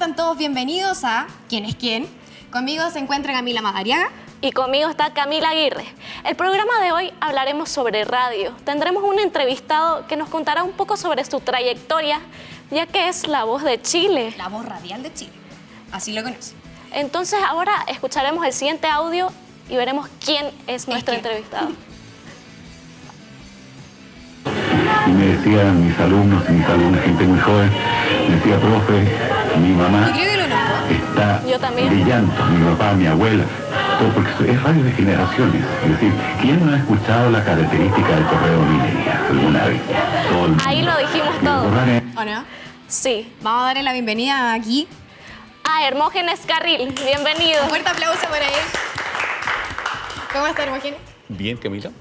están todos? Bienvenidos a ¿Quién es quién? Conmigo se encuentra Camila Madariaga. Y conmigo está Camila Aguirre. El programa de hoy hablaremos sobre radio. Tendremos un entrevistado que nos contará un poco sobre su trayectoria, ya que es la voz de Chile. La voz radial de Chile. Así lo conoce. Entonces ahora escucharemos el siguiente audio y veremos quién es nuestro entrevistado. Y me decían mis alumnos, gente muy joven, me decía, profe, mi mamá Yo creo que lo conozco. está Yo también. de llanto, mi papá, mi abuela, todo porque es radio de generaciones. Es decir, ¿quién no ha escuchado la característica del correo minería alguna vez? Todo el mundo. Ahí lo dijimos Y todo. ¿O no? Sí. Vamos a darle la bienvenida aquí. A Hermógenes Carril, bienvenido. Un fuerte aplauso para él. ¿Cómo está, Hermógenes? Bien, Camila.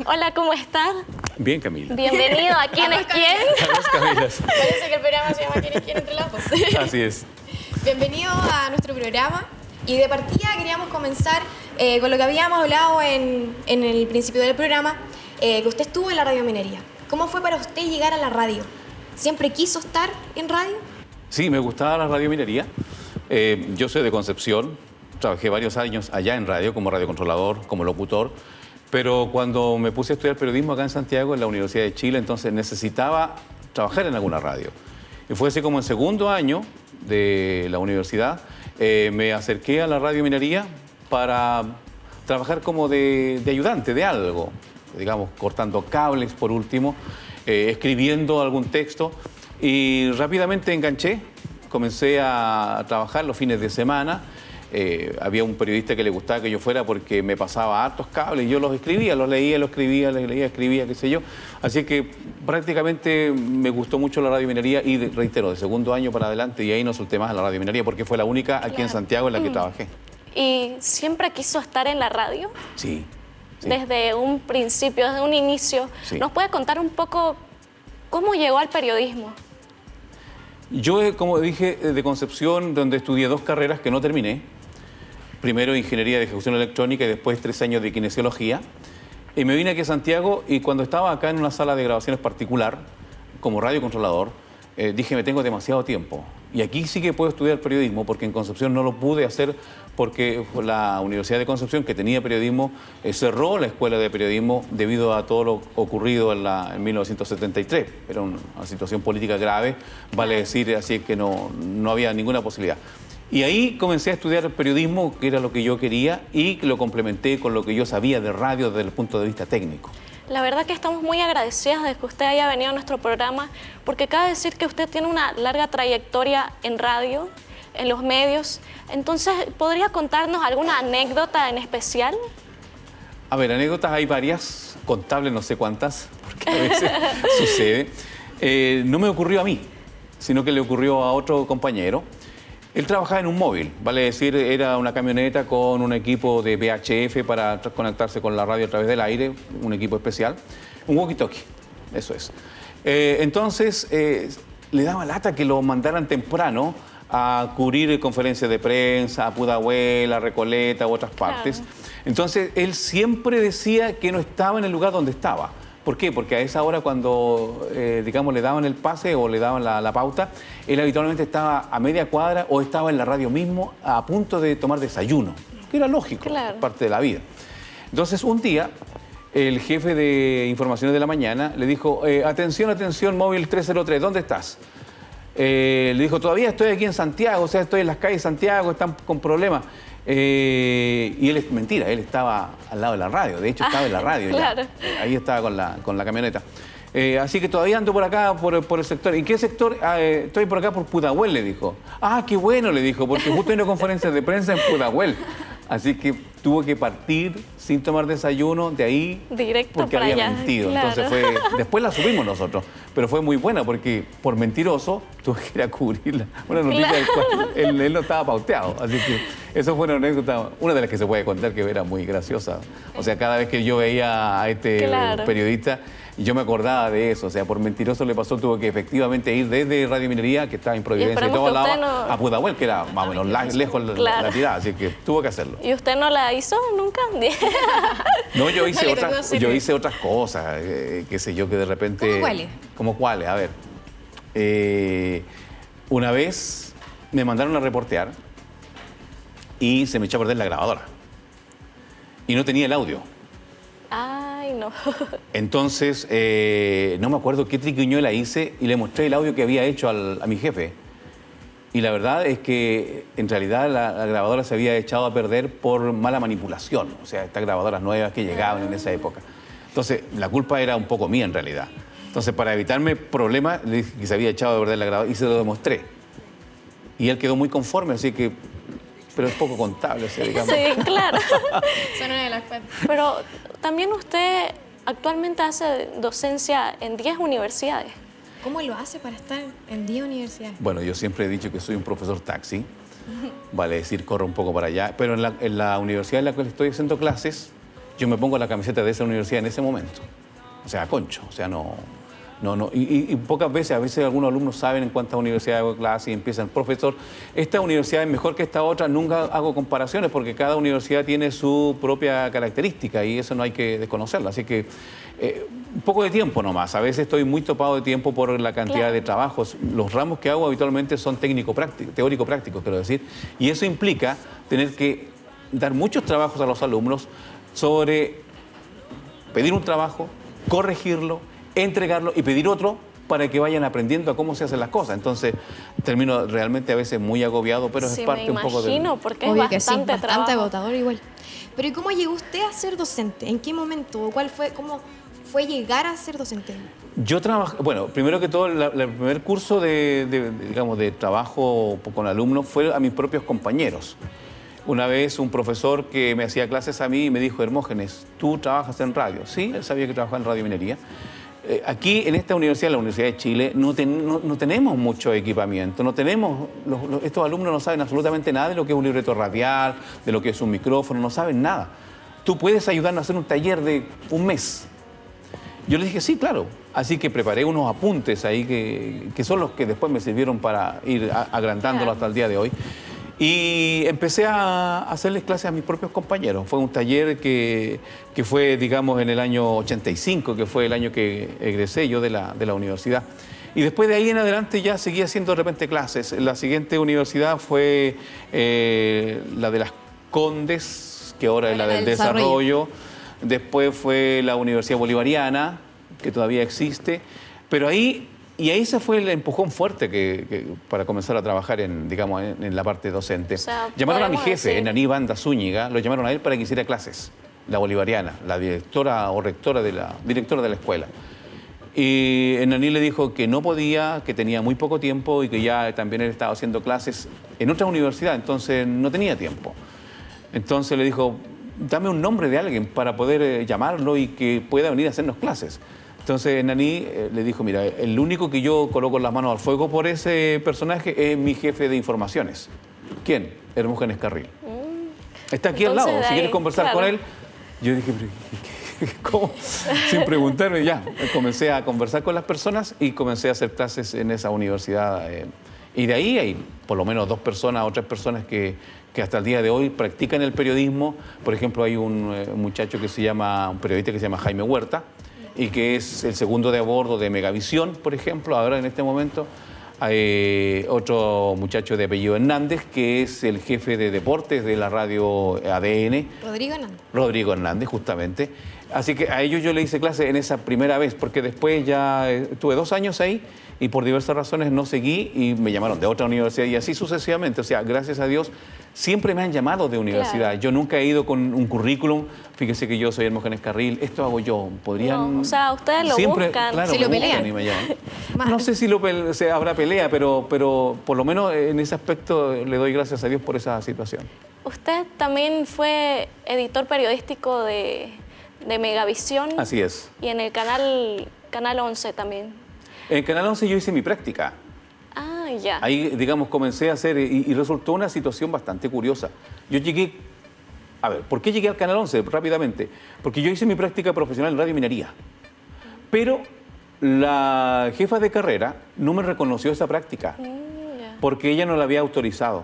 Hola, ¿cómo estás? Bien, Camila. Bienvenido a ¿Quién es quién? Las Camilas. Parece que el programa se llama ¿Quién es quién entre las dos? Así es. Bienvenido a nuestro programa. Y de partida queríamos comenzar con lo que habíamos hablado en el principio del programa, que usted estuvo en la radiominería. ¿Cómo fue para usted llegar a la radio? ¿Siempre quiso estar en radio? Sí, me gustaba la radiominería. Yo soy de Concepción. Trabajé varios años allá en radio, como radiocontrolador, como locutor. Pero cuando me puse a estudiar periodismo acá en Santiago, en la Universidad de Chile, entonces necesitaba trabajar en alguna radio. Y fue así como en segundo año de la universidad, me acerqué a la radiominería para trabajar como de ayudante de algo, digamos, cortando cables por último, escribiendo algún texto, y rápidamente enganché, comencé a trabajar los fines de semana. Había un periodista que le gustaba que yo fuera porque me pasaba hartos cables y yo los escribía, los leía, escribía, qué sé yo. Así que prácticamente me gustó mucho la radiominería y reitero, de segundo año para adelante, y ahí no solté más a la radiominería porque fue la única aquí en Santiago en la que trabajé. ¿Y siempre quiso estar en la radio? Sí. Sí. Desde un principio, desde un inicio. Sí. ¿Nos puede contar un poco cómo llegó al periodismo? Yo, como dije, de Concepción, donde estudié 2 carreras que no terminé. Primero Ingeniería de Ejecución Electrónica y después 3 años de Kinesiología. Y me vine aquí a Santiago y cuando estaba acá en una sala de grabaciones particular, como radiocontrolador, dije, me tengo demasiado tiempo. Y aquí sí que puedo estudiar periodismo, porque en Concepción no lo pude hacer porque la Universidad de Concepción, que tenía periodismo, cerró la escuela de periodismo debido a todo lo ocurrido en 1973. Era una situación política grave, vale decir, así que no había ninguna posibilidad. Y ahí comencé a estudiar periodismo, que era lo que yo quería, y lo complementé con lo que yo sabía de radio desde el punto de vista técnico. La verdad que estamos muy agradecidas de que usted haya venido a nuestro programa, porque cabe decir que usted tiene una larga trayectoria en radio, en los medios. Entonces, ¿podría contarnos alguna anécdota en especial? A ver, anécdotas hay varias, contables no sé cuántas, porque a veces sucede. No me ocurrió a mí, sino que le ocurrió a otro compañero. Él trabajaba en un móvil, vale decir, era una camioneta con un equipo de VHF para conectarse con la radio a través del aire, un equipo especial, un walkie-talkie, eso es. Entonces, le daba lata que lo mandaran temprano a cubrir conferencias de prensa, a Pudahuel, a Recoleta u otras partes. Claro. Entonces, él siempre decía que no estaba en el lugar donde estaba. ¿Por qué? Porque a esa hora cuando, digamos, le daban el pase o le daban la pauta, él habitualmente estaba a media cuadra o estaba en la radio mismo a punto de tomar desayuno, que era lógico, Claro. parte de la vida. Entonces, un día, el jefe de informaciones de la mañana le dijo, atención, atención, móvil 303, ¿dónde estás? Le dijo, todavía estoy aquí en Santiago, o sea, estoy en las calles de Santiago, están con problemas. Y él es mentira, él estaba al lado de la radio, de hecho estaba en la radio claro. ya. Ahí estaba con la camioneta. Así que todavía ando por acá, por el sector. ¿En qué sector? Estoy por acá por Pudahuel, le dijo. Ah, qué bueno, le dijo, porque justo hay una conferencia de prensa en Pudahuel. Así que tuvo que partir sin tomar desayuno de ahí Directo porque para había allá, mentido. claro. Entonces después la subimos nosotros, pero fue muy buena porque por mentiroso tuve que ir a cubrirla. Una noticia del cual él no estaba pauteado. Así que eso fue una anécdota, una de las que se puede contar que era muy graciosa. O sea, cada vez que yo veía a este Claro. periodista, yo me acordaba de eso. O sea, por mentiroso le pasó, tuvo que efectivamente ir desde Radio Minería, que estaba en Providencia y esperemos todo que al usted lado, no- a Pudahuel, que era más o menos lejos Claro. la tirada. Así que tuvo que hacerlo. ¿Y usted no la hizo nunca? No, yo No hice, le tocó hacerlo. yo hice otras cosas, qué sé yo, que de repente... ¿Cómo cuáles? ¿Cómo cuáles? A ver, una vez me mandaron a reportear y se me echó a perder la grabadora. Y no tenía el audio. Ay, no. Entonces, no me acuerdo qué triquiñuela hice y le mostré el audio que había hecho a mi jefe. Y la verdad es que en realidad la grabadora se había echado a perder por mala manipulación. O sea, estas grabadoras nuevas que llegaban en esa época. Entonces, la culpa era un poco mía en realidad. Entonces, para evitarme problemas, le dije que se había echado a perder la grabadora y se lo demostré. Y él quedó muy conforme, así que... Pero es poco contable, o sea, digamos. Sí, claro. Son una de las cuatro. Pero también usted actualmente hace docencia en 10 universidades. ¿Cómo lo hace para estar en 10 universidades? Bueno, yo siempre he dicho que soy un profesor taxi, vale decir, corro un poco para allá, pero en la universidad en la cual estoy haciendo clases, yo me pongo la camiseta de esa universidad en ese momento. O sea, concho, o sea, no. Y pocas veces, a veces algunos alumnos saben en cuántas universidades hago clases y empiezan, profesor, esta universidad es mejor que esta otra, nunca hago comparaciones porque cada universidad tiene su propia característica y eso no hay que desconocerlo. Así que un poco de tiempo nomás, a veces estoy muy topado de tiempo por la cantidad de trabajos. Los ramos que hago habitualmente son teórico-prácticos, quiero decir, y eso implica tener que dar muchos trabajos a los alumnos sobre pedir un trabajo, corregirlo, entregarlo y pedir otro para que vayan aprendiendo a cómo se hacen las cosas. Entonces, termino realmente a veces muy agobiado, pero Sí, es parte me un poco de... imagino, porque es Obvio que sí, bastante bastante trabajo. agotador igual. Pero ¿y cómo llegó usted a ser docente? ¿En qué momento? ¿Cómo fue llegar a ser docente? Yo trabajé, bueno, primero que todo, el primer curso digamos, de trabajo con alumnos fue a mis propios compañeros. Una vez un profesor que me hacía clases a mí me dijo, Hermógenes, ¿tú trabajas en radio? Sí, él sabía que trabajaba en radiominería. Aquí en esta universidad, la Universidad de Chile, no tenemos mucho equipamiento, estos alumnos no saben absolutamente nada de lo que es un libreto radial, de lo que es un micrófono, no saben nada. Tú puedes ayudarnos a hacer un taller de un mes. Yo le dije, sí, claro. Así que preparé unos apuntes ahí que son los que después me sirvieron para ir agrandándolo hasta el día de hoy. Y empecé a hacerles clases a mis propios compañeros. Fue un taller que fue, digamos, en el año 85, que fue el año que egresé yo de la universidad. Y después de ahí en adelante ya seguí haciendo de repente clases. La siguiente universidad fue la de las Condes, que ahora es la del Desarrollo. Después fue la Universidad Bolivariana, que todavía existe. Pero ahí ese fue el empujón fuerte para comenzar a trabajar en la parte docente. O sea, llamaron a mi podemos jefe, decir- Enaní Banda Zúñiga, lo llamaron a él para que hiciera clases, la Bolivariana, la directora o rectora directora de la escuela. Y Enaní le dijo que no podía, que tenía muy poco tiempo y que ya también él estaba haciendo clases en otra universidad, entonces no tenía tiempo. Entonces le dijo, dame un nombre de alguien para poder llamarlo y que pueda venir a hacernos clases. Entonces Naní le dijo, mira, el único que yo coloco las manos al fuego por ese personaje es mi jefe de informaciones. ¿Quién? Hermógenes Carril. Está aquí Entonces, al lado, si ahí, quieres conversar claro. con él. Yo dije, pero, ¿cómo? Sin preguntarme, ya. Comencé a conversar con las personas y comencé a hacer clases en esa universidad. Y de ahí hay por lo menos 2 personas o 3 personas que hasta el día de hoy practican el periodismo. Por ejemplo, hay un periodista que se llama Jaime Huerta, y que es el segundo de a bordo de Megavisión, por ejemplo, ahora en este momento. Hay otro muchacho de apellido Hernández, que es el jefe de deportes de la radio ADN. Rodrigo Hernández, justamente. Así que a ellos yo le hice clase en esa primera vez, porque después ya estuve 2 años ahí y por diversas razones no seguí y me llamaron de otra universidad y así sucesivamente. O sea, gracias a Dios, siempre me han llamado de universidad. Claro. Yo nunca he ido con un currículum. Fíjese que yo soy Hermógenes Carril, esto hago yo. ¿Podrían...? No, o sea, ustedes lo siempre, buscan. Claro, Si me lo buscan pelean. y me llaman. No sé si habrá pelea, pero por lo menos en ese aspecto le doy gracias a Dios por esa situación. Usted también fue editor periodístico de Megavisión. Así es. Y en el canal 11 también. En Canal 11 yo hice mi práctica. Ah, ya. Ahí, digamos, comencé a hacer y resultó una situación bastante curiosa. Yo llegué... A ver, ¿por qué llegué al Canal 11? Rápidamente. Porque yo hice mi práctica profesional en radiominería. Pero la jefa de carrera no me reconoció esa práctica Ya. porque ella no la había autorizado.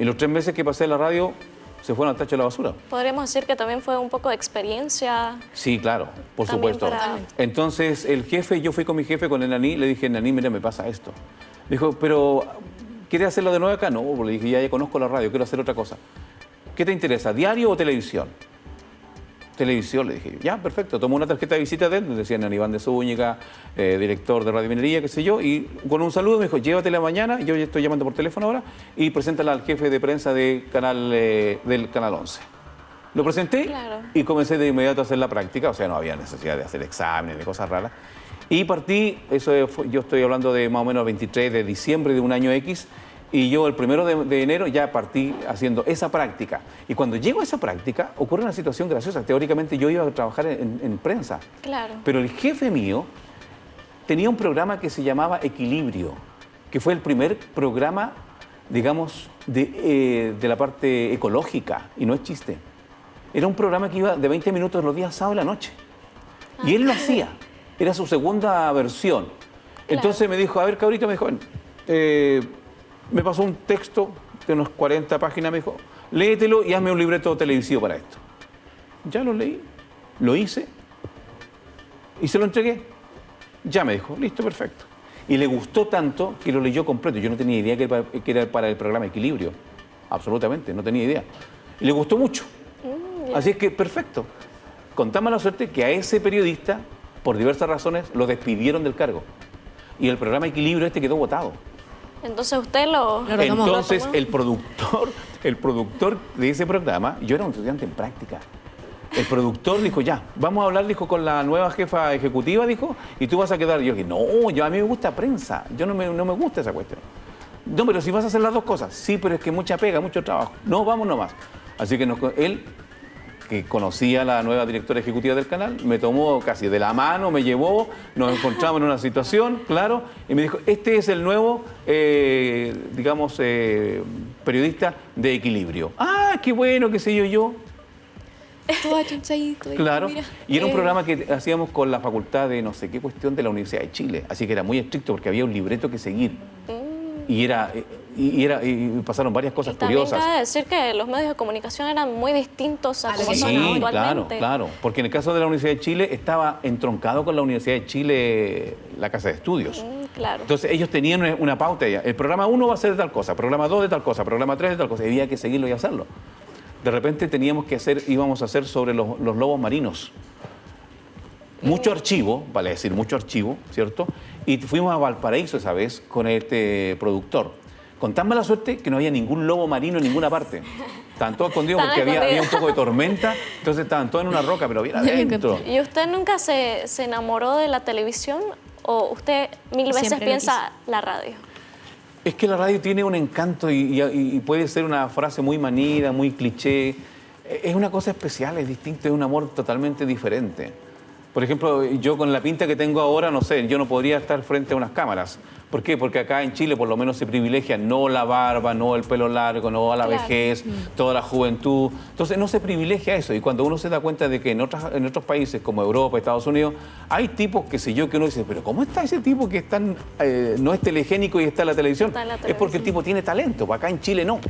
Y los 3 meses que pasé en la radio se fueron al tacho de la basura. Podríamos decir que también fue un poco de experiencia. Sí, claro, por También supuesto. para- Entonces, yo fui con mi jefe, con el Naní, le dije, Naní, mira, me pasa esto. Me dijo, pero ¿quieres hacerlo de nuevo acá? No, le dije, ya conozco la radio, quiero hacer otra cosa. ¿Qué te interesa, diario o televisión? Televisión, le dije yo. Ya, perfecto. Tomó una tarjeta de visita de él, me decían Aníbal de Zúñiga, director de Radio Minería, qué sé yo, y con un saludo me dijo, llévatela mañana, yo ya estoy llamando por teléfono ahora, y preséntala al jefe de prensa del Canal 11. Lo presenté Claro. y comencé de inmediato a hacer la práctica, o sea, no había necesidad de hacer exámenes, de cosas raras. Y partí, yo estoy hablando de más o menos el 23 de diciembre de un año X, y yo el 1 de enero ya partí haciendo esa práctica. Y cuando llego a esa práctica, ocurre una situación graciosa. Teóricamente yo iba a trabajar en prensa. Claro. Pero el jefe mío tenía un programa que se llamaba Equilibrio, que fue el primer programa, digamos, de la parte ecológica, y no es chiste. Era un programa que iba de 20 minutos los días sábado y la noche. Y él lo hacía. Era su segunda versión. Entonces me dijo, a ver, cabrito, me dijo, me pasó un texto de unas 40 páginas, me dijo, léetelo y hazme un libreto televisivo para esto. Ya lo leí, lo hice y se lo entregué. Ya me dijo, listo, perfecto. Y le gustó tanto que lo leyó completo. Yo no tenía idea que era para el programa Equilibrio. Absolutamente, no tenía idea. Y le gustó mucho. Así es que, perfecto. Con tan mala suerte que a ese periodista, por diversas razones, lo despidieron del cargo. Y el programa Equilibrio quedó botado. Entonces usted lo retomó. Entonces el productor de ese programa, yo era un estudiante en práctica. El productor dijo, ya, vamos a hablar, dijo, con la nueva jefa ejecutiva, dijo, y tú vas a quedar. Y yo dije, no, a mí me gusta prensa, no me gusta esa cuestión. No, pero si vas a hacer las dos cosas. Sí, pero es que mucha pega, mucho trabajo. No, vamos nomás. Así que él, que conocía a la nueva directora ejecutiva del canal, me tomó casi de la mano, me llevó, nos encontramos en una situación, claro, y me dijo, este es el nuevo, digamos, periodista de Equilibrio. Ah, qué bueno, qué sé yo. Todo achunchadito. Claro, Mira, y era un programa que hacíamos con la facultad de no sé qué cuestión de la Universidad de Chile, así que era muy estricto porque había un libreto que seguir. Y pasaron varias cosas Y también curiosas. cabe decir que los medios de comunicación eran muy distintos a como son Sí, actualmente. claro, porque en el caso de la Universidad de Chile estaba entroncado con la Universidad de Chile la Casa de Estudios. Claro. Entonces ellos tenían una pauta ya. El programa 1 va a ser de tal cosa, programa 2 de tal cosa, programa 3 de tal cosa. Y había que seguirlo y hacerlo. De repente íbamos a hacer sobre los lobos marinos. Mucho archivo, vale decir, mucho archivo, ¿cierto? Y fuimos a Valparaíso esa vez con este productor. Con tan mala suerte que no había ningún lobo marino en ninguna parte. Estaban todos escondidos porque había un poco de tormenta, entonces estaban todos en una roca, pero bien adentro. ¿Y usted nunca se enamoró de la televisión o usted mil veces Siempre lo piensa la radio? Es que la radio tiene un encanto y puede ser una frase muy manida, muy cliché. Es una cosa especial, es distinto, es un amor totalmente diferente. Por ejemplo, yo con la pinta que tengo ahora, no sé, yo no podría estar frente a unas cámaras. ¿Por qué? Porque acá en Chile por lo menos se privilegia no la barba, no el pelo largo, no a la vejez, toda la juventud. Entonces no se privilegia eso. Y cuando uno se da cuenta de que en otros países como Europa, Estados Unidos, hay tipos, qué sé yo, que uno dice, pero ¿cómo está ese tipo que no es telegénico y está en la televisión? Está en la Es porque el televisión. tipo tiene talento, acá en Chile no.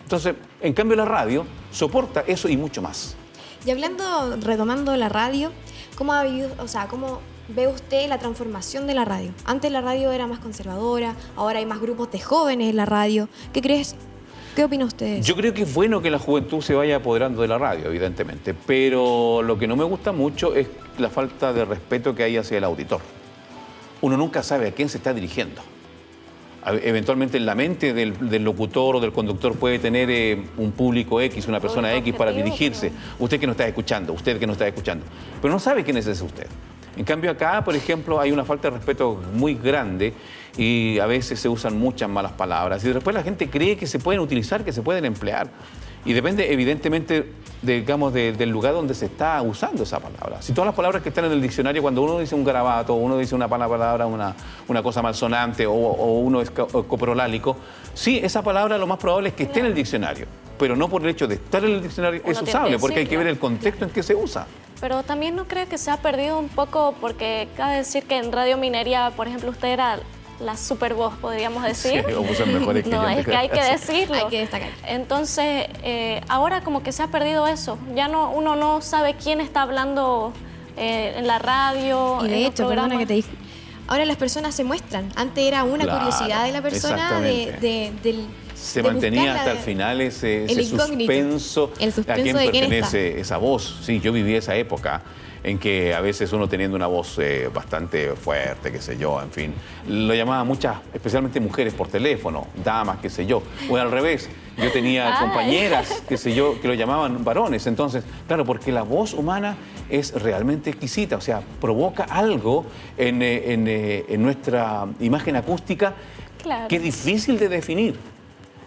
Entonces, en cambio la radio soporta eso y mucho más. Y retomando la radio, ¿cómo ha vivido, cómo ve usted la transformación de la radio? Antes la radio era más conservadora, ahora hay más grupos de jóvenes en la radio. ¿Qué crees? ¿Qué opina usted de eso? Yo creo que es bueno que la juventud se vaya apoderando de la radio, evidentemente, pero lo que no me gusta mucho es la falta de respeto que hay hacia el auditor. Uno nunca sabe a quién se está dirigiendo. Eventualmente en la mente del locutor o del conductor puede tener un público X, una persona X para dirigirse. Usted que nos está escuchando, usted que nos está escuchando. Pero no sabe quién es ese usted. En cambio acá, por ejemplo, hay una falta de respeto muy grande y a veces se usan muchas malas palabras. Y después la gente cree que se pueden utilizar, que se pueden emplear. Y depende, evidentemente, del lugar donde se está usando esa palabra. Si todas las palabras que están en el diccionario, cuando uno dice un garabato, uno dice una palabra, una cosa malsonante o uno es coprolálico, sí, esa palabra lo más probable es que esté en el diccionario. Pero no por el hecho de estar en el diccionario es usable, porque hay que ver el contexto en que se usa. Pero también no creo que se ha perdido un poco, porque cabe decir que en Radio Minería, por ejemplo, usted era la super voz, podríamos decir. Sí, o son mejores que no, yo. es que hay que decirlo. Hay que destacar. Entonces, ahora como que se ha perdido eso. Ya uno no sabe quién está hablando en la radio, Y en de los hecho, programas. perdona que te dije, ahora las personas se muestran. Antes era una Claro, curiosidad de la persona se de mantenía buscarla, hasta el final ese incógnito. suspenso. El ¿A suspenso quién de quién pertenece esa voz? Sí, yo viví esa época en que a veces uno teniendo una voz bastante fuerte, qué sé yo, en fin, lo llamaban muchas, especialmente mujeres por teléfono, damas, qué sé yo, o al revés, yo tenía compañeras, qué sé yo, que lo llamaban varones. Entonces, claro, porque la voz humana es realmente exquisita, o sea, provoca algo en nuestra imagen acústica Claro. que es difícil de definir.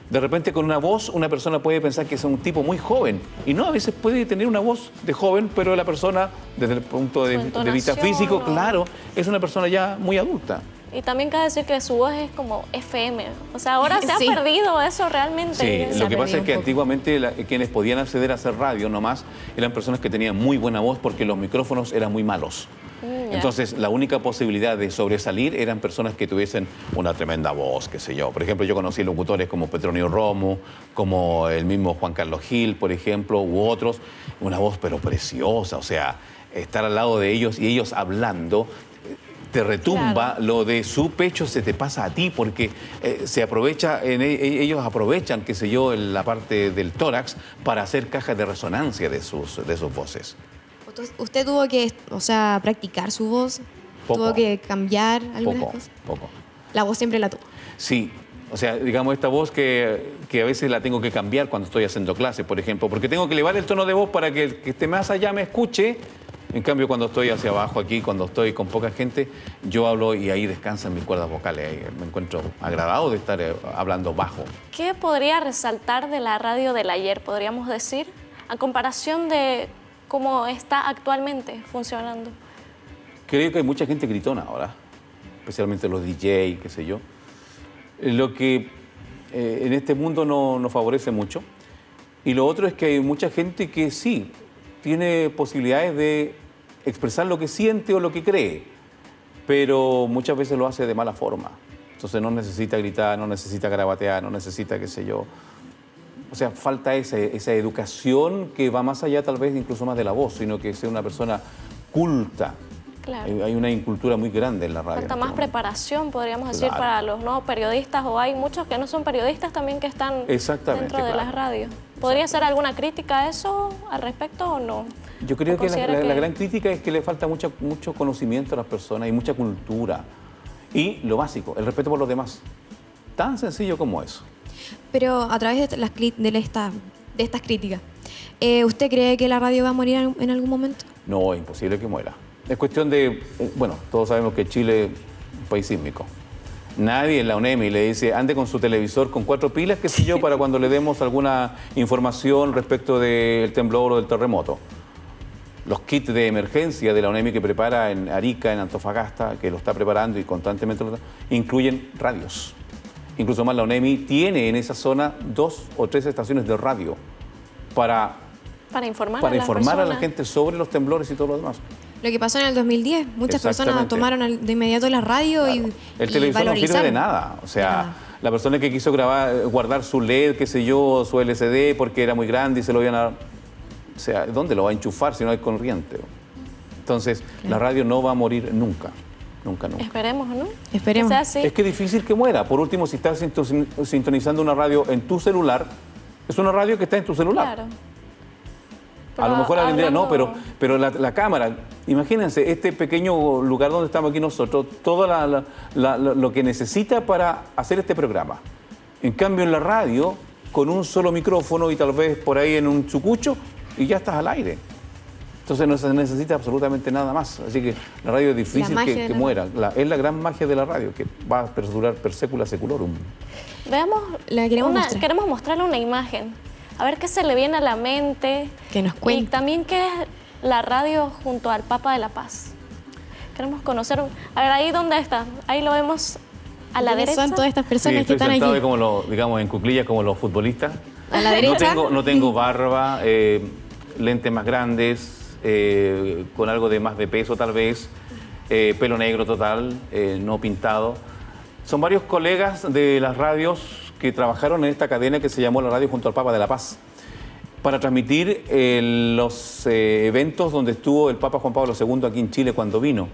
De repente con una voz una persona puede pensar que es un tipo muy joven y no, a veces puede tener una voz de joven, pero la persona desde el punto de vista entonación, físico, ¿no? claro, es una persona ya muy adulta. Y también cabe decir que su voz es como FM. O sea, ahora se ha Sí. perdido eso realmente. Sí, lo que pasa es que un poco. antiguamente quienes podían acceder a hacer radio nomás eran personas que tenían muy buena voz porque los micrófonos eran muy malos. Ya. Entonces, la única posibilidad de sobresalir eran personas que tuviesen una tremenda voz, qué sé yo. Por ejemplo, yo conocí locutores como Petronio Romo, como el mismo Juan Carlos Gil, por ejemplo, u otros. Una voz pero preciosa, o sea, estar al lado de ellos y ellos hablando, te retumba, Claro. lo de su pecho se te pasa a ti porque se aprovecha, ellos aprovechan, qué sé yo, la parte del tórax para hacer cajas de resonancia de sus voces. ¿Usted tuvo que, o sea, practicar su voz? Poco. ¿Tuvo que cambiar algunas Poco, cosas? poco. La voz siempre la tuvo. Sí, o sea, digamos, esta voz que a veces la tengo que cambiar cuando estoy haciendo clases, por ejemplo, porque tengo que elevar el tono de voz para que el que esté más allá me escuche. En cambio, cuando estoy hacia abajo aquí, cuando estoy con poca gente, yo hablo y ahí descansan mis cuerdas vocales. Ahí me encuentro agradado de estar hablando bajo. ¿Qué podría resaltar de la radio del ayer, podríamos decir, a comparación de cómo está actualmente funcionando? Creo que hay mucha gente gritona ahora, especialmente los DJ, qué sé yo. Lo que en este mundo no favorece mucho. Y lo otro es que hay mucha gente que sí tiene posibilidades de expresar lo que siente o lo que cree, pero muchas veces lo hace de mala forma. Entonces no necesita gritar, no necesita garabatear, no necesita qué sé yo. O sea, falta esa educación que va más allá tal vez incluso más de la voz, sino que sea una persona culta. Claro. Hay una incultura muy grande en la radio. Falta en más este momento. preparación, podríamos decir, Claro. para los nuevos periodistas, o hay muchos que no son periodistas también que están Exactamente, dentro de claro. las radios. ¿Podría hacer alguna crítica a eso al respecto o no? Yo creo ¿O que considera la gran crítica es que le falta mucho conocimiento a las personas y mucha cultura. Y lo básico, el respeto por los demás. Tan sencillo como eso. Pero a través de, de estas críticas, ¿usted cree que la radio va a morir en algún momento? No, es imposible que muera. Es cuestión de, bueno, todos sabemos que Chile es un país sísmico. Nadie en la UNEMI le dice, ande con su televisor con 4 pilas, qué sé yo, para cuando le demos alguna información respecto del temblor o del terremoto. Los kits de emergencia de la UNEMI que prepara en Arica, en Antofagasta, que lo está preparando y constantemente incluyen radios. Incluso más la UNEMI tiene en esa zona 2 o 3 estaciones de radio para Informar para a las informar a la personas. gente sobre los temblores y todo lo demás. Lo que pasó en el 2010, muchas personas Exactamente. tomaron de inmediato la radio Claro. El y televisor no sirve de valorizaron. nada. O sea, De nada. la persona que quiso guardar su LED, qué sé yo, su LCD porque era muy grande y se lo iban a... O sea, ¿dónde lo va a enchufar si no hay corriente? Entonces, la radio no va a morir nunca. Nunca, nunca. Esperemos, ¿no? Esperemos. Que sea así. Es que es difícil que muera. Por último, si estás sintonizando una radio en tu celular, es una radio que está en tu celular. Claro. A lo mejor alguien dirá, no, hablando- pero la cámara, imagínense, este pequeño lugar donde estamos aquí nosotros, todo lo que necesita para hacer este programa. En cambio, en la radio, con un solo micrófono y tal vez por ahí en un chucucho, y ya estás al aire. Entonces no se necesita absolutamente nada más. Así que la radio es difícil magia que de la muera. Es la gran magia de la radio, que va a perdurar per secula seculorum. Veamos, La queremos mostrar. queremos mostrarle una imagen. A ver qué se le viene a la mente. Que nos Y cuente. también qué es la radio junto al Papa de la Paz. Queremos conocer. A ver, ahí dónde está. Ahí lo vemos a la ¿Quiénes derecha. son todas estas Sí, personas que estoy están sentado aquí? ahí como digamos, en cuclillas como los futbolistas. A la derecha. No tengo barba, lentes más grandes, con algo de más de peso tal vez, pelo negro total, no pintado. Son varios colegas de las radios que trabajaron en esta cadena que se llamó La Radio junto al Papa de la Paz, para transmitir los eventos donde estuvo el Papa Juan Pablo II aquí en Chile cuando vino.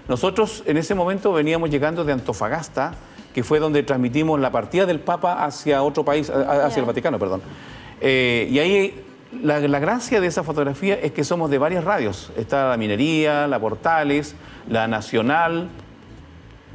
Nosotros en ese momento veníamos llegando de Antofagasta, que fue donde transmitimos la partida del Papa hacia otro país, hacia el Vaticano, perdón. Y ahí la gracia de esa fotografía es que somos de varias radios. Está la Minería, la Portales, la Nacional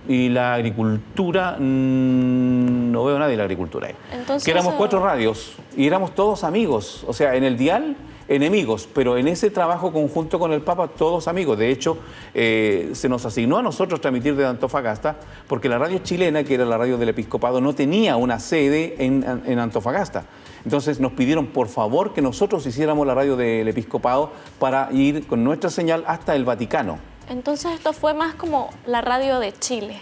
y la Agricultura. No veo a nadie de la Agricultura ahí. Entonces, que éramos 4 radios y éramos todos amigos. O sea, en el dial, enemigos, pero en ese trabajo conjunto con el Papa, todos amigos. De hecho, se nos asignó a nosotros transmitir desde Antofagasta, porque la radio chilena, que era la radio del Episcopado, no tenía una sede en Antofagasta. Entonces nos pidieron, por favor, que nosotros hiciéramos la radio del Episcopado para ir con nuestra señal hasta el Vaticano. Entonces esto fue más como la radio de Chile.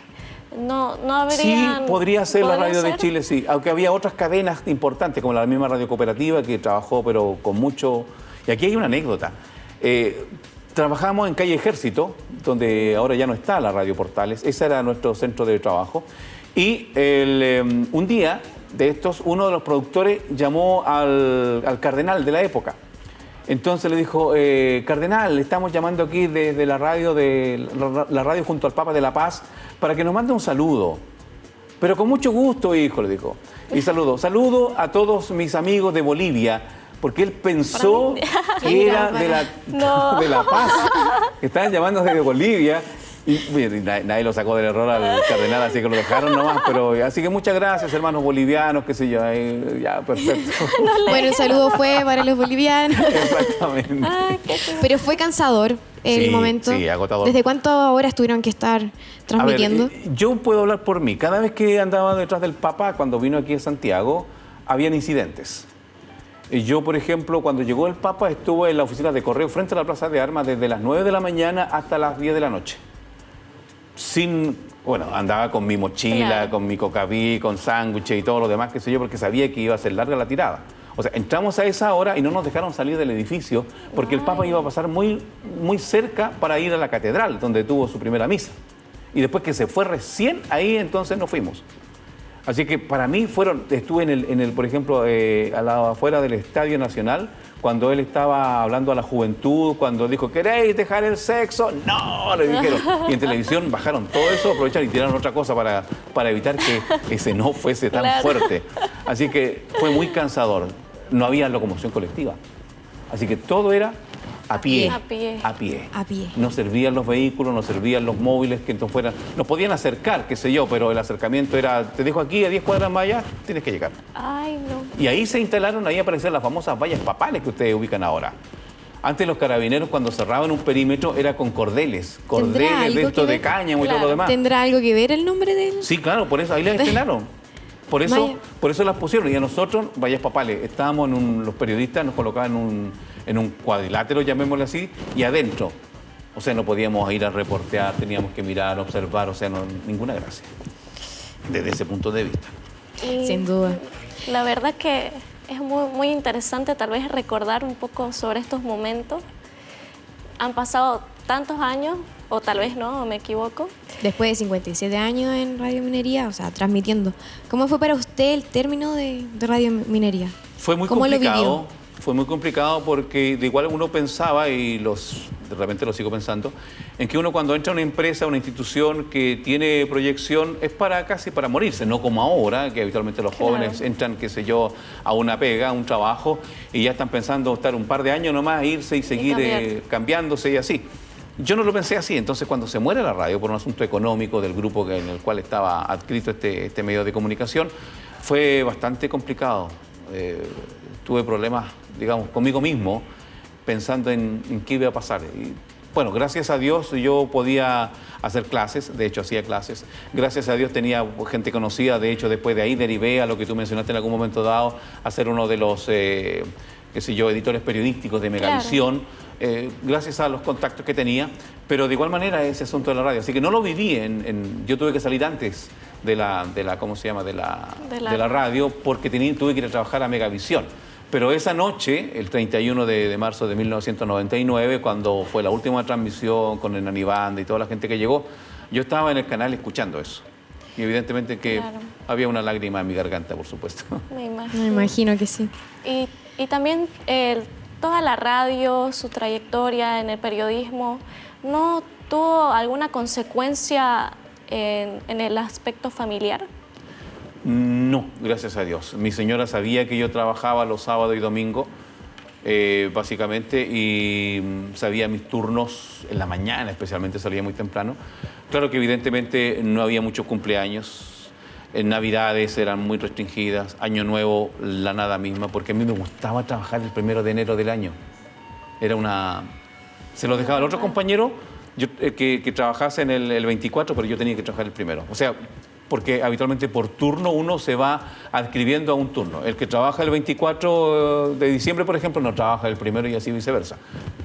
No habría... Sí, podría ser la radio de Chile, sí. Aunque había otras cadenas importantes, como la misma Radio Cooperativa, que trabajó, pero con mucho... Y aquí hay una anécdota. Trabajamos en calle Ejército, donde ahora ya no está la Radio Portales. Ese era nuestro centro de trabajo. Y un día de estos, uno de los productores llamó al cardenal de la época. Entonces le dijo, cardenal, estamos llamando aquí desde la radio junto al Papa de la Paz para que nos mande un saludo. Pero con mucho gusto, hijo, le dijo. Y saludo a todos mis amigos de Bolivia, porque él pensó que era de la Paz, que estaban llamando desde Bolivia. Y nadie lo sacó del error al cardenal, así que lo dejaron nomás. Pero así que muchas gracias, hermanos bolivianos, qué sé yo. Ya, perfecto. Bueno, el saludo fue para los bolivianos. Exactamente. Ay, Pero fue cansador el momento. Sí, agotador. ¿Desde cuántas horas tuvieron que estar transmitiendo? A ver, yo puedo hablar por mí. Cada vez que andaba detrás del Papa, cuando vino aquí a Santiago, habían incidentes. Yo, por ejemplo, cuando llegó el Papa, estuve en la oficina de correo frente a la Plaza de Armas desde las 9 de la mañana hasta las 10 de la noche. Andaba con mi mochila, Claro. con mi cocaví, con sándwiches y todo lo demás, qué sé yo, porque sabía que iba a ser larga la tirada. O sea, entramos a esa hora y no nos dejaron salir del edificio porque el Papa iba a pasar muy, muy cerca para ir a la catedral, donde tuvo su primera misa. Y después que se fue recién, ahí entonces nos fuimos. Así que para mí estuve por ejemplo, afuera del Estadio Nacional, cuando él estaba hablando a la juventud, cuando dijo, ¿queréis dejar el sexo? No, le dijeron. Y en televisión bajaron todo eso, aprovecharon y tiraron otra cosa para evitar que ese no fuese tan Claro. fuerte. Así que fue muy cansador. No había locomoción colectiva. Así que todo era a pie. A pie. A pie. A pie. No servían los vehículos, no servían los móviles que entonces fueran. Nos podían acercar, qué sé yo, pero el acercamiento era, te dejo aquí a 10 cuadras más allá, tienes que llegar. Ay, no. Y ahí se instalaron, ahí aparecieron las famosas vallas papales que ustedes ubican ahora. Antes los carabineros cuando cerraban un perímetro era con cordeles ¿Tendrá de algo estos que de ver? cáñamo y todo Claro. lo demás. ¿Tendrá algo que ver el nombre de él? Sí, claro, por eso ahí las estrenaron. Por Vaya. eso las pusieron. Y a nosotros, vallas papales, estábamos los periodistas nos colocaban en un cuadrilátero, llamémosle así, y adentro. O sea, no podíamos ir a reportear, teníamos que mirar, observar, o sea, ninguna gracia. Desde ese punto de vista. Y Sin duda. la verdad que es muy, muy interesante tal vez recordar un poco sobre estos momentos. Han pasado tantos años, o tal vez no, o me equivoco. Después de 57 años en Radio Minería, o sea, transmitiendo. ¿Cómo fue para usted el término de Radio Minería? Fue muy ¿Cómo lo complicado. vivió? Fue muy complicado porque de igual uno pensaba, y de repente lo sigo pensando, en que uno cuando entra a una empresa, una institución que tiene proyección, es casi para morirse, no como ahora, que habitualmente los Claro. jóvenes entran, qué sé yo, a una pega, a un trabajo, y ya están pensando estar un par de años nomás, irse y seguir cambiar. cambiándose y así. Yo no lo pensé así, entonces cuando se muere la radio por un asunto económico del grupo en el cual estaba adscrito este medio de comunicación, fue bastante complicado. Tuve problemas, digamos, conmigo mismo, pensando en qué iba a pasar. Y, bueno, gracias a Dios yo podía hacer clases, de hecho hacía clases. Gracias a Dios tenía gente conocida, de hecho después de ahí derivé a lo que tú mencionaste en algún momento dado, a ser uno de los, qué sé yo, editores periodísticos de Megavisión. Gracias a los contactos que tenía, pero de igual manera ese asunto de la radio. Así que no lo viví yo tuve que salir antes de la ¿cómo se llama? De la radio, porque tuve que ir a trabajar a Megavisión. Pero esa noche, el 31 de marzo de 1999, cuando fue la última transmisión con el Nani Banda y toda la gente que llegó, yo estaba en el canal escuchando eso. Y evidentemente que Claro. había una lágrima en mi garganta, por supuesto. Me imagino. Me imagino que sí. Y también toda la radio, su trayectoria en el periodismo, ¿no ¿tuvo alguna consecuencia en el aspecto familiar? No, gracias a Dios. Mi señora sabía que yo trabajaba los sábados y domingos, básicamente, y sabía mis turnos en la mañana, especialmente salía muy temprano. Claro que evidentemente no había muchos cumpleaños, en Navidades eran muy restringidas, Año Nuevo la nada misma, porque a mí me gustaba trabajar el 1 de enero del año. Era una... Se lo dejaba al otro compañero que trabajase en el 24, pero yo tenía que trabajar el 1. O sea, porque habitualmente por turno uno se va adscribiendo a un turno. El que trabaja el 24 de diciembre, por ejemplo, no trabaja el 1 y así viceversa.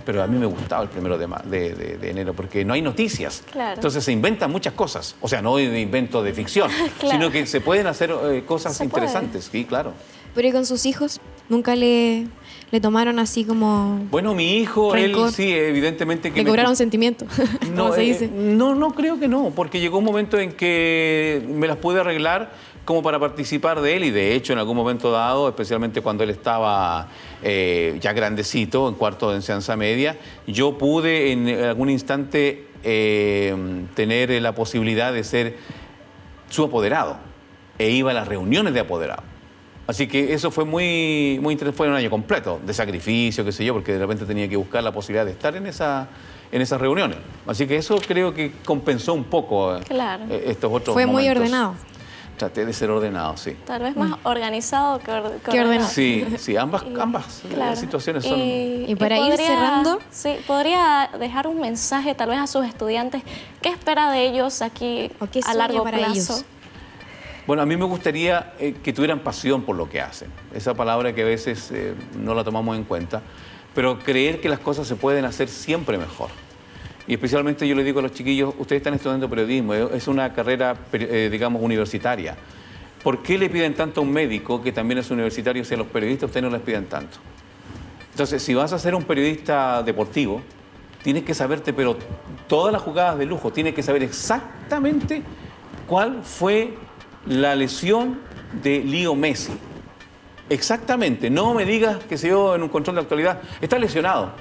Pero a mí me gustaba el 1 de enero porque no hay noticias. Claro. Entonces se inventan muchas cosas. O sea, no de invento de ficción, Claro. sino que se pueden hacer cosas Se puede. interesantes. Sí, claro. Pero ¿y con sus hijos? ¿Nunca le tomaron así como... Bueno, mi hijo, Rencor. él sí, evidentemente que... le cobraron sentimiento? ¿Cómo se dice? No creo que no, porque llegó un momento en que me las pude arreglar como para participar de él y de hecho en algún momento dado, especialmente cuando él estaba ya grandecito, en cuarto de enseñanza media, yo pude en algún instante tener la posibilidad de ser su apoderado e iba a las reuniones de apoderado. Así que eso fue muy interesante, fue un año completo de sacrificio, qué sé yo, porque de repente tenía que buscar la posibilidad de estar en esas reuniones. Así que eso creo que compensó un poco Claro. Estos otros Fue muy momentos. ordenado. Traté de ser ordenado, sí. Tal vez más organizado que Que ordenado. Sí, ambas Claro. situaciones son... Y para ir cerrando. Sí, podría dejar un mensaje tal vez a sus estudiantes. ¿Qué espera de ellos aquí ¿O qué a sueña largo para plazo? ellos? Bueno, a mí me gustaría que tuvieran pasión por lo que hacen. Esa palabra que a veces no la tomamos en cuenta, pero creer que las cosas se pueden hacer siempre mejor. Y especialmente yo le digo a los chiquillos, ustedes están estudiando periodismo, es una carrera, digamos, universitaria. ¿Por qué le piden tanto a un médico que también es universitario si a los periodistas ustedes no les piden tanto? Entonces, si vas a ser un periodista deportivo, tienes que saberte, pero todas las jugadas de lujo, tienes que saber exactamente cuál fue la lesión de Leo Messi. Exactamente, no me digas, que se dio en un control de actualidad, está lesionado,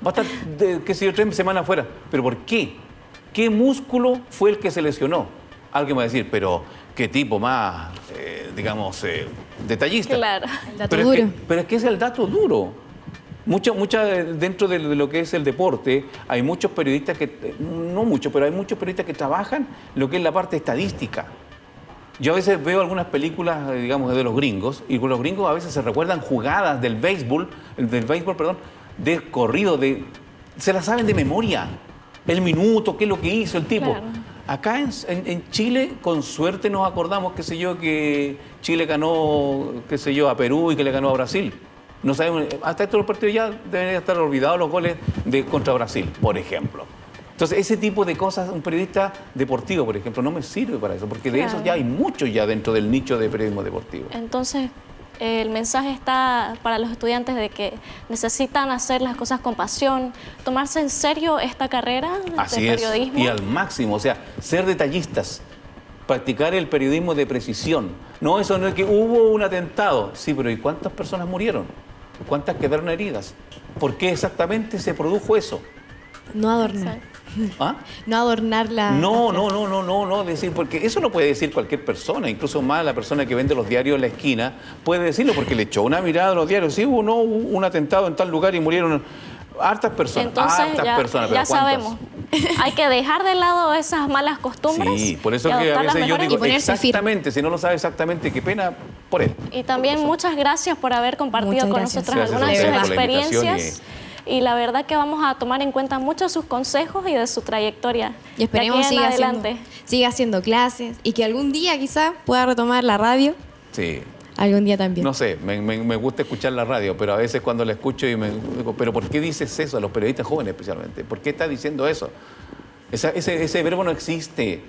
va a estar, qué sé yo, 3 semanas fuera. ¿Pero por qué? ¿Qué músculo fue el que se lesionó? Alguien va a decir, pero qué tipo más, digamos, detallista. Claro. El dato Pero duro. pero es que es el dato duro. Dentro de lo que es el deporte, hay muchos periodistas no muchos, pero hay muchos periodistas que trabajan lo que es la parte estadística. Yo a veces veo algunas películas, digamos, de los gringos, y con los gringos a veces se recuerdan jugadas del béisbol, de corrido, se las saben de memoria. El minuto, qué es lo que hizo el tipo. Claro. Acá en Chile, con suerte nos acordamos, qué sé yo, que Chile ganó, qué sé yo, a Perú y que le ganó a Brasil. No sabemos, hasta estos partidos ya deben estar olvidados los goles contra Brasil, por ejemplo. Entonces, ese tipo de cosas, un periodista deportivo, por ejemplo, no me sirve para eso, porque de Claro. eso ya hay mucho ya dentro del nicho de periodismo deportivo. Entonces, el mensaje está para los estudiantes de que necesitan hacer las cosas con pasión, tomarse en serio esta carrera Así de es, periodismo. y al máximo, o sea, ser detallistas, practicar el periodismo de precisión. No, eso no es que hubo un atentado, sí, pero ¿y cuántas personas murieron? ¿Cuántas quedaron heridas? ¿Por qué exactamente se produjo eso? No adornar. Exacto. ¿Ah? No adornar la... No, decir, porque eso lo puede decir cualquier persona, incluso más la persona que vende los diarios en la esquina, puede decirlo porque le echó una mirada a los diarios, sí, hubo un atentado en tal lugar y murieron hartas personas, Entonces, pero ya ¿cuántas? sabemos. Hay que dejar de lado esas malas costumbres. Sí, por eso y que a adoptar las veces yo mejores. digo Y ponerse exactamente, si no lo sabe exactamente, qué pena por él. Y también muchas gracias por haber compartido Muchas con gracias. nosotras Gracias a algunas de sus ustedes por la invitación experiencias. Y la verdad que vamos a tomar en cuenta muchos sus consejos y de su trayectoria. Y esperemos de aquí en adelante. siga haciendo clases y que algún día quizás pueda retomar la radio. Sí. Algún día también. No sé, me gusta escuchar la radio, pero a veces cuando la escucho y me digo, pero ¿por qué dices eso a los periodistas jóvenes especialmente? ¿Por qué estás diciendo eso? Ese verbo no existe.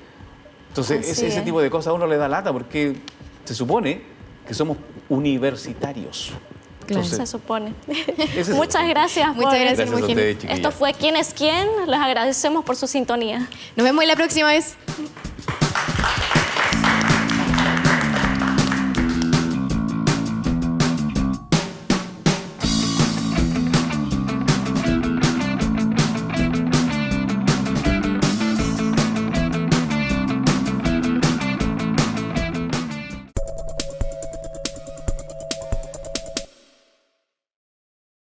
Entonces, Así ese es. tipo de cosas a uno le da lata porque se supone que somos universitarios. Claro. Se supone. Ese es- Muchas gracias. Muchas por- gracias, Gracias a Imogen. ustedes, chiquillas. Esto fue ¿Quién es quién? Les agradecemos por su sintonía. Nos vemos la próxima vez.